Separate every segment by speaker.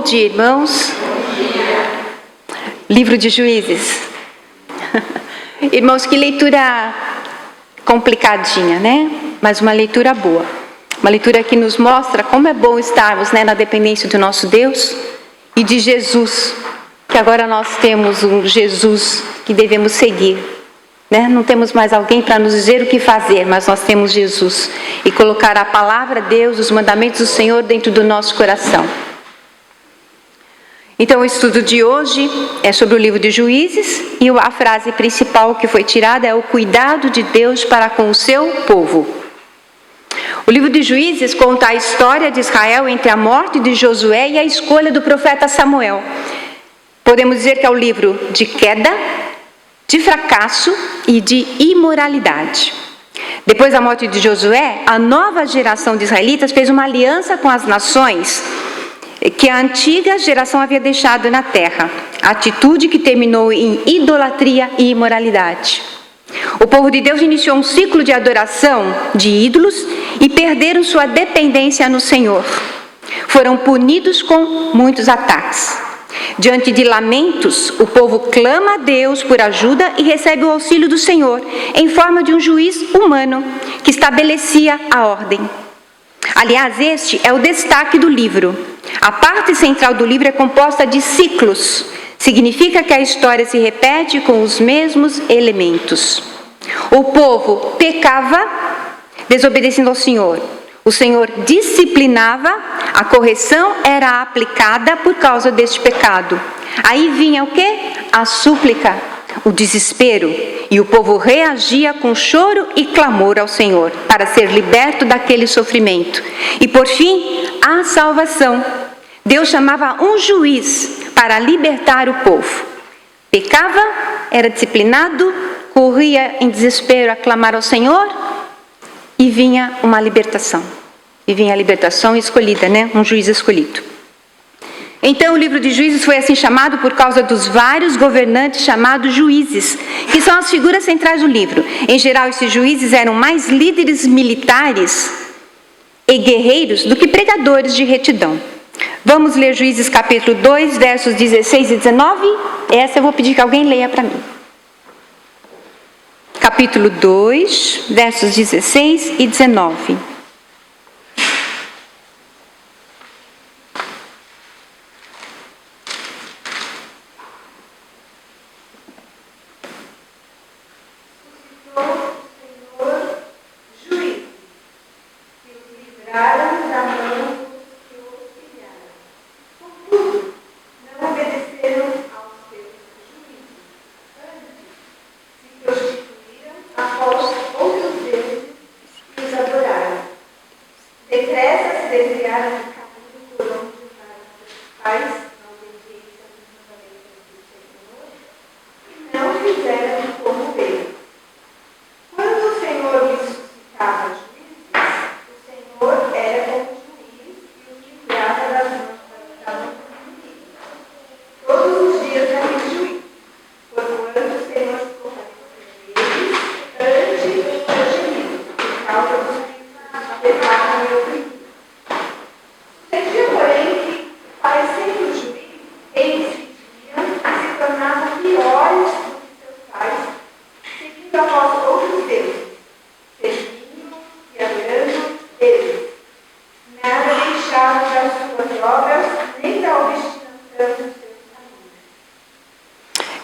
Speaker 1: Bom dia, irmãos. Livro de Juízes. Irmãos, que leitura complicadinha, né? Mas uma leitura boa. Uma leitura que nos mostra como é bom estarmos, né, na dependência do nosso Deus e de Jesus. Que agora nós temos um Jesus que devemos seguir. Né? Não temos mais alguém para nos dizer o que fazer, mas nós temos Jesus. E colocar a palavra de Deus, os mandamentos do Senhor dentro do nosso coração. Então o estudo de hoje é sobre o livro de Juízes e a frase principal que foi tirada é o cuidado de Deus para com o seu povo. O livro de Juízes conta a história de Israel entre a morte de Josué e a escolha do profeta Samuel. Podemos dizer que é o livro de queda, de fracasso e de imoralidade. Depois da morte de Josué, a nova geração de israelitas fez uma aliança com as nações que a antiga geração havia deixado na terra, atitude que terminou em idolatria e imoralidade. O povo de Deus iniciou um ciclo de adoração de ídolos e perderam sua dependência no Senhor. Foram punidos com muitos ataques. Diante de lamentos, o povo clama a Deus por ajuda e recebe o auxílio do Senhor, em forma de um juiz humano que estabelecia a ordem. Aliás, este é o destaque do livro. A parte central do livro é composta de ciclos. Significa que a história se repete com os mesmos elementos. O povo pecava, desobedecendo ao Senhor. O Senhor disciplinava, a correção era aplicada por causa deste pecado. Aí vinha o quê? A súplica, o desespero. E o povo reagia com choro e clamor ao Senhor, para ser liberto daquele sofrimento. E por fim, a salvação. Deus chamava um juiz para libertar o povo. Pecava, era disciplinado, corria em desespero a clamar ao Senhor e vinha uma libertação. E vinha a libertação escolhida, né? Um juiz escolhido. Então o livro de Juízes foi assim chamado por causa dos vários governantes chamados juízes, que são as figuras centrais do livro. Em geral, esses juízes eram mais líderes militares e guerreiros do que pregadores de retidão. Vamos ler Juízes capítulo 2, versos 16 e 19? Essa eu vou pedir que alguém leia para mim. Capítulo 2, versos 16 e 19.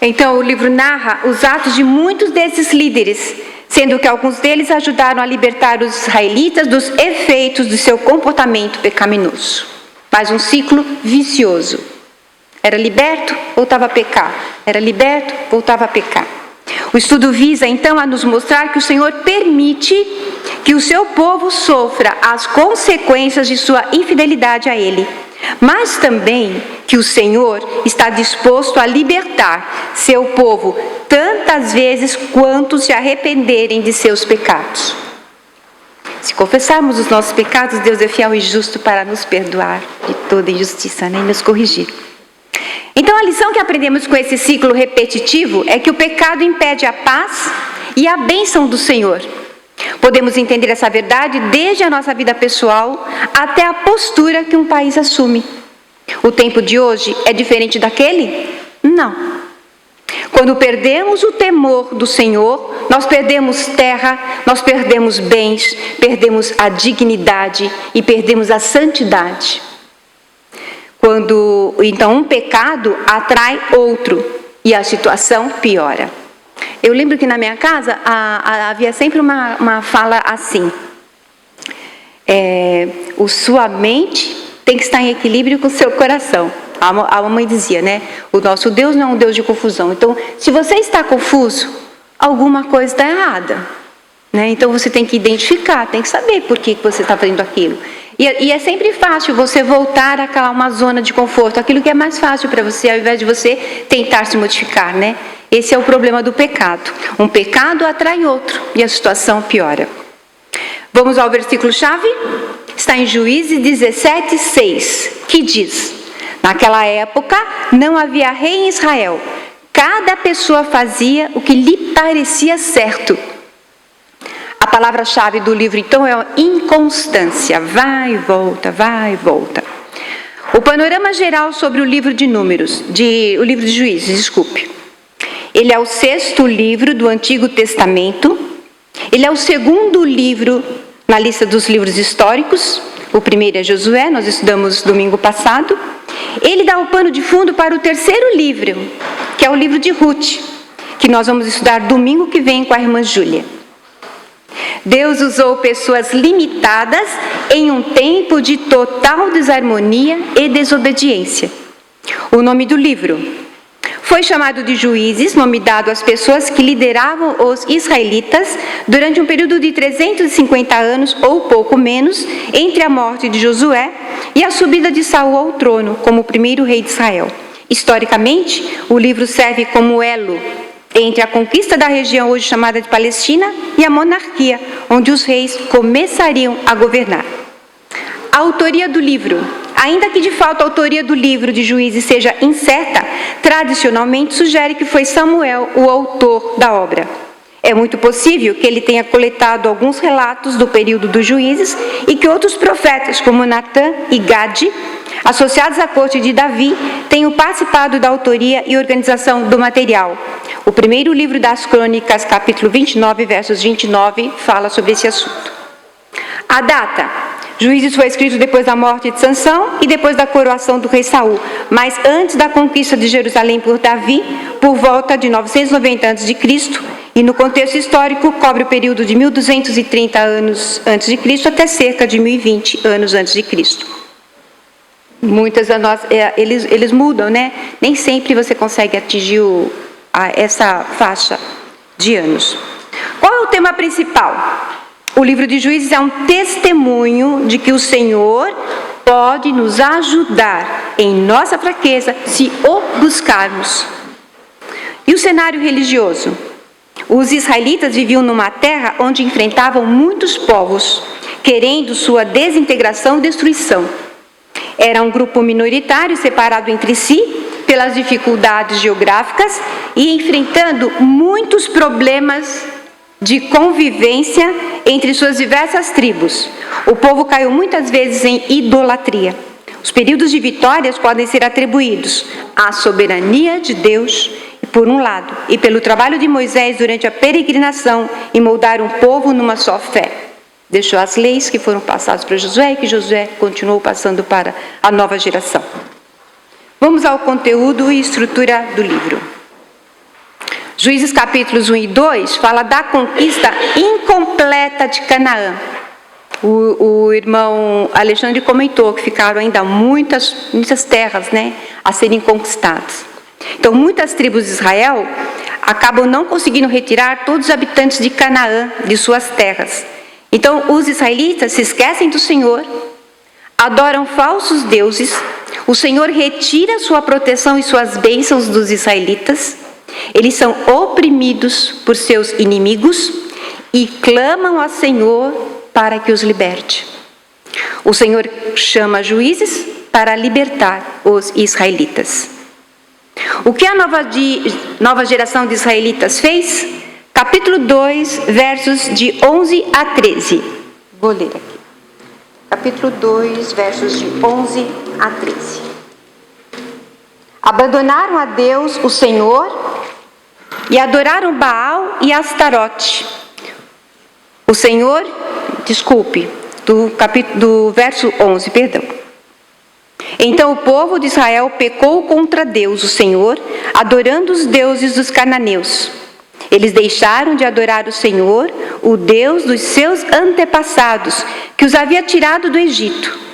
Speaker 1: Então, o livro narra os atos de muitos desses líderes, sendo que alguns deles ajudaram a libertar os israelitas dos efeitos do seu comportamento pecaminoso. Mais um ciclo vicioso. Era liberto, voltava a pecar. Era liberto, voltava a pecar. O estudo visa, então, a nos mostrar que o Senhor permite que o seu povo sofra as consequências de sua infidelidade a Ele, mas também que o Senhor está disposto a libertar seu povo tantas vezes quanto se arrependerem de seus pecados. Se confessarmos os nossos pecados, Deus é fiel e justo para nos perdoar de toda injustiça, né? E nos corrigir. Então a lição que aprendemos com esse ciclo repetitivo é que o pecado impede a paz e a bênção do Senhor. Podemos entender essa verdade desde a nossa vida pessoal até a postura que um país assume. O tempo de hoje é diferente daquele? Não. Quando perdemos o temor do Senhor, nós perdemos terra, nós perdemos bens, perdemos a dignidade e perdemos a santidade. Então um pecado atrai outro e a situação piora. Eu lembro que na minha casa havia sempre uma fala assim: sua mente tem que estar em equilíbrio com o seu coração. A mamãe dizia, né? O nosso Deus não é um Deus de confusão. Então, se você está confuso, alguma coisa está errada, né? Então, você tem que identificar, tem que saber por que você está fazendo aquilo. E é sempre fácil você voltar àquela uma zona de conforto, aquilo que é mais fácil para você, ao invés de você tentar se modificar, né? Esse é o problema do pecado. Um pecado atrai outro e a situação piora. Vamos ao versículo-chave? Está em Juízes 17:6, que diz: naquela época não havia rei em Israel. Cada pessoa fazia o que lhe parecia certo. A palavra-chave do livro, então, é inconstância. Vai e volta, vai e volta. O panorama geral sobre o livro de o livro de Juízes, desculpe. Ele é o 6º livro do Antigo Testamento. Ele é o 2º livro na lista dos livros históricos. O primeiro é Josué, nós estudamos domingo passado. Ele dá o pano de fundo para o 3º livro, que é o livro de Ruth, que nós vamos estudar domingo que vem com a irmã Júlia. Deus usou pessoas limitadas em um tempo de total desarmonia e desobediência. O nome do livro foi chamado de Juízes, nome dado às pessoas que lideravam os israelitas durante um período de 350 anos ou pouco menos entre a morte de Josué e a subida de Saul ao trono como o primeiro rei de Israel. Historicamente, o livro serve como elo entre a conquista da região hoje chamada de Palestina e a monarquia, onde os reis começariam a governar. A autoria do livro. Ainda que de fato a autoria do livro de Juízes seja incerta, tradicionalmente sugere que foi Samuel o autor da obra. É muito possível que ele tenha coletado alguns relatos do período dos Juízes e que outros profetas, como Natã e Gade, associados à corte de Davi, tenham participado da autoria e organização do material. O primeiro livro das Crônicas, capítulo 29, versos 29, fala sobre esse assunto. A data. Juízes foi escrito depois da morte de Sansão e depois da coroação do rei Saul, mas antes da conquista de Jerusalém por Davi, por volta de 990 a.C., e no contexto histórico cobre o período de 1230 anos antes de Cristo até cerca de 1020 anos antes de Cristo. Muitas das nós, eles mudam, né? Nem sempre você consegue atingir essa faixa de anos. Qual é o tema principal? O livro de Juízes é um testemunho de que o Senhor pode nos ajudar em nossa fraqueza se o buscarmos. E o cenário religioso? Os israelitas viviam numa terra onde enfrentavam muitos povos, querendo sua desintegração e destruição. Era um grupo minoritário separado entre si pelas dificuldades geográficas e enfrentando muitos problemas de convivência entre suas diversas tribos. O povo caiu muitas vezes em idolatria. Os períodos de vitórias podem ser atribuídos à soberania de Deus, por um lado, e pelo trabalho de Moisés durante a peregrinação em moldar um povo numa só fé. Deixou as leis que foram passadas para Josué e que Josué continuou passando para a nova geração. Vamos ao conteúdo e estrutura do livro. Juízes capítulos 1 e 2 fala da conquista incompleta de Canaã. O irmão Alexandre comentou que ficaram ainda muitas terras, né, a serem conquistadas. Então, muitas tribos de Israel acabam não conseguindo retirar todos os habitantes de Canaã de suas terras. Então, os israelitas se esquecem do Senhor, adoram falsos deuses, o Senhor retira sua proteção e suas bênçãos dos israelitas, eles são oprimidos por seus inimigos e clamam ao Senhor para que os liberte. O Senhor chama juízes para libertar os israelitas. O que a nova geração de israelitas fez? Capítulo 2, versos de 11 a 13. Vou ler aqui. Capítulo 2, versos de 11 a 13. Abandonaram a Deus, o Senhor, e adoraram Baal e Astarote. O Senhor, do verso 11, perdão. Então o povo de Israel pecou contra Deus, o Senhor, adorando os deuses dos cananeus. Eles deixaram de adorar o Senhor, o Deus dos seus antepassados, que os havia tirado do Egito.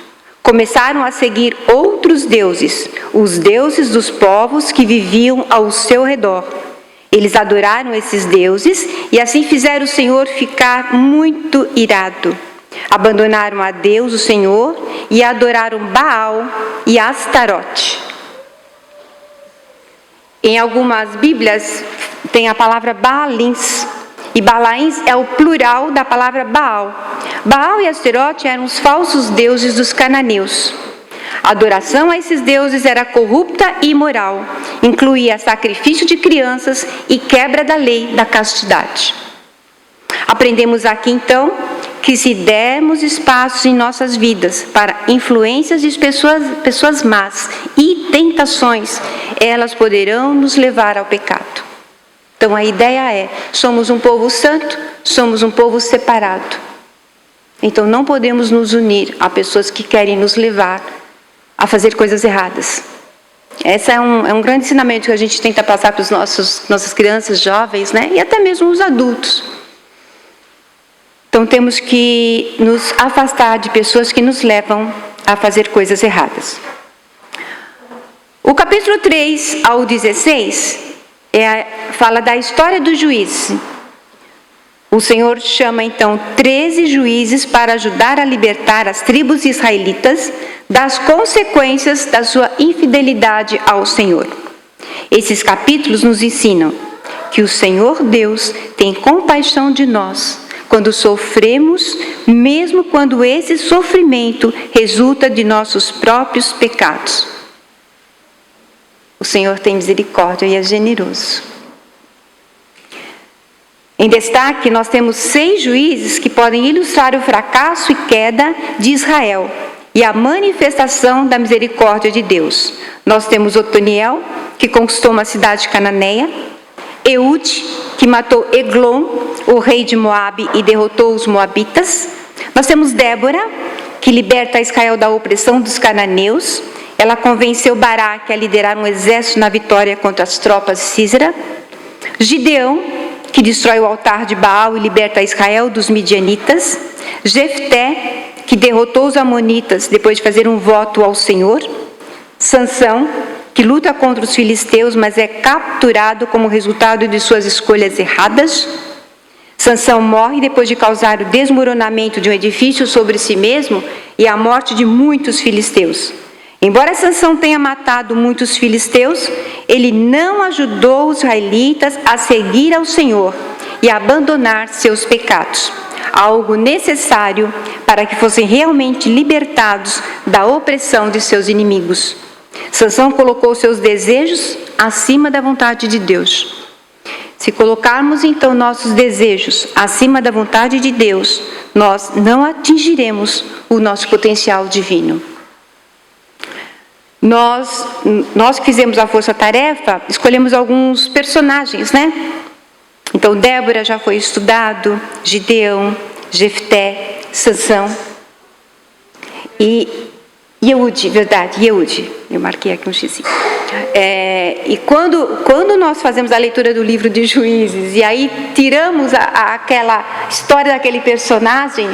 Speaker 1: Começaram a seguir outros deuses, os deuses dos povos que viviam ao seu redor. Eles adoraram esses deuses e assim fizeram o Senhor ficar muito irado. Abandonaram a Deus, o Senhor, e adoraram Baal e Astarote. Em algumas Bíblias tem a palavra Baalins, e Baalins é o plural da palavra Baal. Baal e Astarote eram os falsos deuses dos cananeus. A adoração a esses deuses era corrupta e imoral, incluía sacrifício de crianças e quebra da lei da castidade. Aprendemos aqui então que se dermos espaço em nossas vidas para influências de pessoas más e tentações, elas poderão nos levar ao pecado. Então a ideia é, somos um povo santo, somos um povo separado. Então não podemos nos unir a pessoas que querem nos levar a fazer coisas erradas. Esse é um grande ensinamento que a gente tenta passar para os nossas crianças, jovens, né? E até mesmo os adultos. Então temos que nos afastar de pessoas que nos levam a fazer coisas erradas. O capítulo 3 ao 16 fala da história dos juízes. O Senhor chama então 13 juízes para ajudar a libertar as tribos israelitas das consequências da sua infidelidade ao Senhor. Esses capítulos nos ensinam que o Senhor Deus tem compaixão de nós quando sofremos, mesmo quando esse sofrimento resulta de nossos próprios pecados. O Senhor tem misericórdia e é generoso. Em destaque, nós temos 6 juízes que podem ilustrar o fracasso e queda de Israel e a manifestação da misericórdia de Deus. Nós temos Otoniel, que conquistou uma cidade cananeia, Eude, que matou Eglon, o rei de Moabe, e derrotou os moabitas. Nós temos Débora, que liberta Israel da opressão dos cananeus. Ela convenceu Baraque a liderar um exército na vitória contra as tropas de Sísera. Gideão, que destrói o altar de Baal e liberta Israel dos midianitas. Jefté, que derrotou os amonitas depois de fazer um voto ao Senhor. Sansão, que luta contra os filisteus, mas é capturado como resultado de suas escolhas erradas. Sansão morre depois de causar o desmoronamento de um edifício sobre si mesmo e a morte de muitos filisteus. Embora Sansão tenha matado muitos filisteus, ele não ajudou os israelitas a seguir ao Senhor e a abandonar seus pecados, algo necessário para que fossem realmente libertados da opressão de seus inimigos. Sansão colocou seus desejos acima da vontade de Deus. Se colocarmos então nossos desejos acima da vontade de Deus, nós não atingiremos o nosso potencial divino. Nós que fizemos a força-tarefa, escolhemos alguns personagens, né? Então Débora já foi estudado, Gideão, Jefté, Sansão e Eude, verdade, Eude. Eu marquei aqui um xizinho. E quando nós fazemos a leitura do livro de Juízes e aí tiramos aquela história daquele personagem,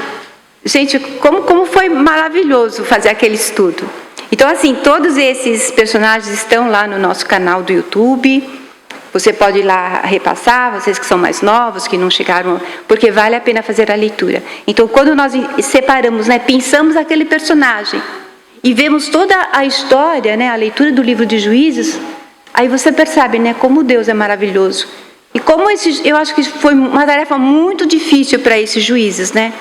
Speaker 1: gente, como foi maravilhoso fazer aquele estudo. Então, assim, todos esses personagens estão lá no nosso canal do YouTube. Você pode ir lá repassar, vocês que são mais novos, que não chegaram, porque vale a pena fazer a leitura. Então, quando nós separamos, né, pensamos aquele personagem e vemos toda a história, né, a leitura do livro de Juízes, aí você percebe, né, como Deus é maravilhoso. E como eu acho que foi uma tarefa muito difícil para esses juízes, né?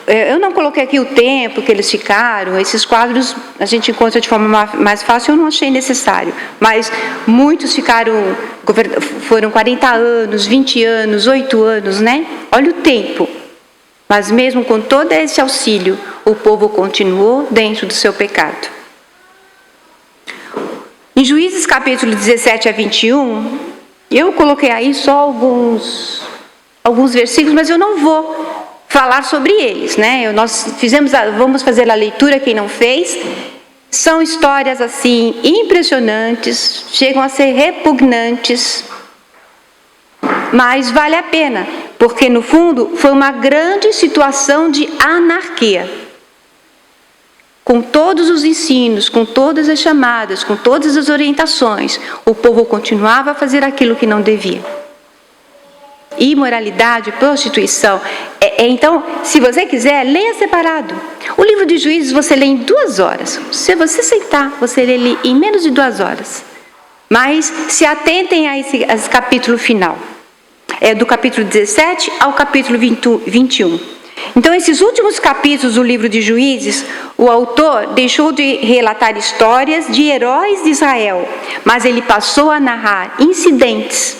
Speaker 1: Eu não coloquei aqui o tempo que eles ficaram, esses quadros a gente encontra de forma mais fácil, eu não achei necessário. Mas muitos foram 40 anos, 20 anos, 8 anos, né? Olha o tempo. Mas mesmo com todo esse auxílio, o povo continuou dentro do seu pecado. Em Juízes capítulo 17 a 21, eu coloquei aí só alguns versículos, mas eu não vou falar sobre eles, né? Vamos fazer a leitura, quem não fez. São histórias assim impressionantes, chegam a ser repugnantes, mas vale a pena, porque no fundo foi uma grande situação de anarquia. Com todos os ensinos, com todas as chamadas, com todas as orientações, o povo continuava a fazer aquilo que não devia. Imoralidade, prostituição. Então, se você quiser, leia separado. O livro de Juízes você lê em 2 horas. Se você sentar, você lê ele em menos de 2 horas. Mas se atentem a esse capítulo final. É do capítulo 17 ao capítulo 21. Então, esses últimos capítulos do livro de Juízes, o autor deixou de relatar histórias de heróis de Israel, mas ele passou a narrar incidentes.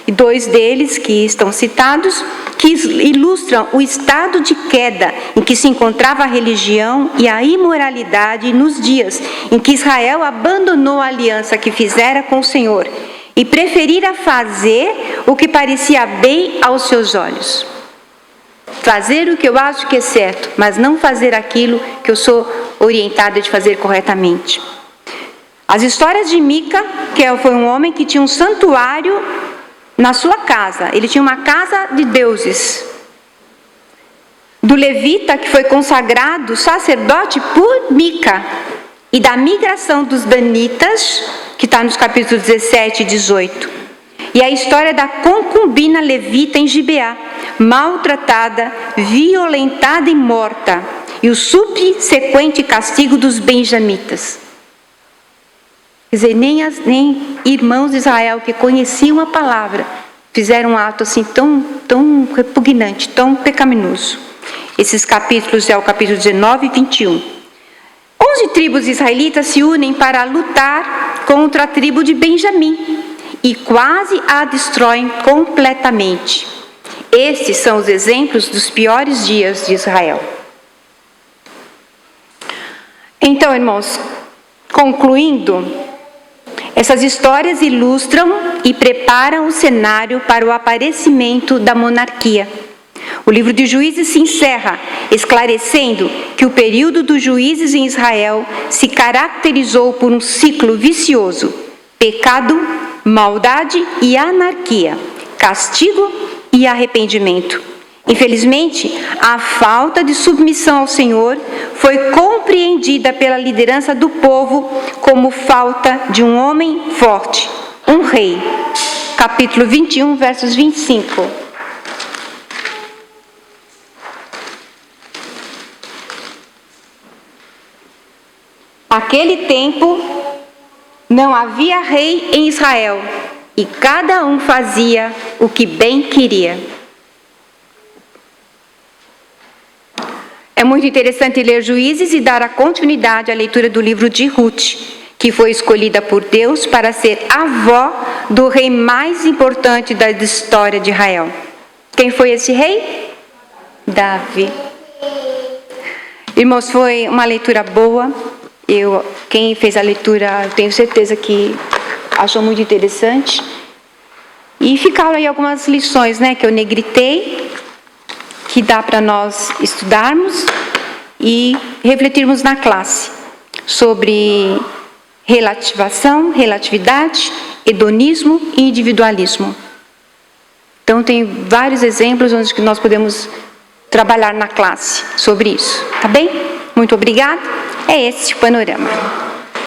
Speaker 1: E 2 deles que estão citados, que ilustram o estado de queda em que se encontrava a religião e a imoralidade nos dias em que Israel abandonou a aliança que fizera com o Senhor e preferira fazer o que parecia bem aos seus olhos. Fazer o que eu acho que é certo, mas não fazer aquilo que eu sou orientada de fazer corretamente. As histórias de Mica, que foi um homem que tinha um santuário na sua casa. Ele tinha uma casa de deuses. Do levita, que foi consagrado sacerdote por Mica. E da migração dos danitas, que está nos capítulos 17 e 18. E a história da concubina levita em Gibeá, maltratada, violentada e morta. E o subsequente castigo dos benjamitas. Quer dizer, nem irmãos de Israel que conheciam a palavra fizeram um ato assim tão repugnante, tão pecaminoso. Esses capítulos é o capítulo 19 e 21. 11 tribos israelitas se unem para lutar contra a tribo de Benjamim e quase a destroem completamente. Estes são os exemplos dos piores dias de Israel. Então, irmãos, concluindo, essas histórias ilustram e preparam o cenário para o aparecimento da monarquia. O livro de Juízes se encerra esclarecendo que o período dos juízes em Israel se caracterizou por um ciclo vicioso: pecado, maldade e anarquia, castigo e arrependimento. Infelizmente, a falta de submissão ao Senhor foi compreendida pela liderança do povo como falta de um homem forte, um rei. Capítulo 21, versos 25. Naquele tempo, não havia rei em Israel, e cada um fazia o que bem queria. É muito interessante ler Juízes e dar a continuidade à leitura do livro de Ruth, que foi escolhida por Deus para ser avó do rei mais importante da história de Israel. Quem foi esse rei? Davi. Irmãos, foi uma leitura boa. Quem fez a leitura, eu tenho certeza que achou muito interessante. E ficaram aí algumas lições, né, que eu negritei, que dá para nós estudarmos e refletirmos na classe sobre relatividade, hedonismo e individualismo. Então tem vários exemplos onde nós podemos trabalhar na classe sobre isso, tá bem? Muito obrigada. É esse o panorama.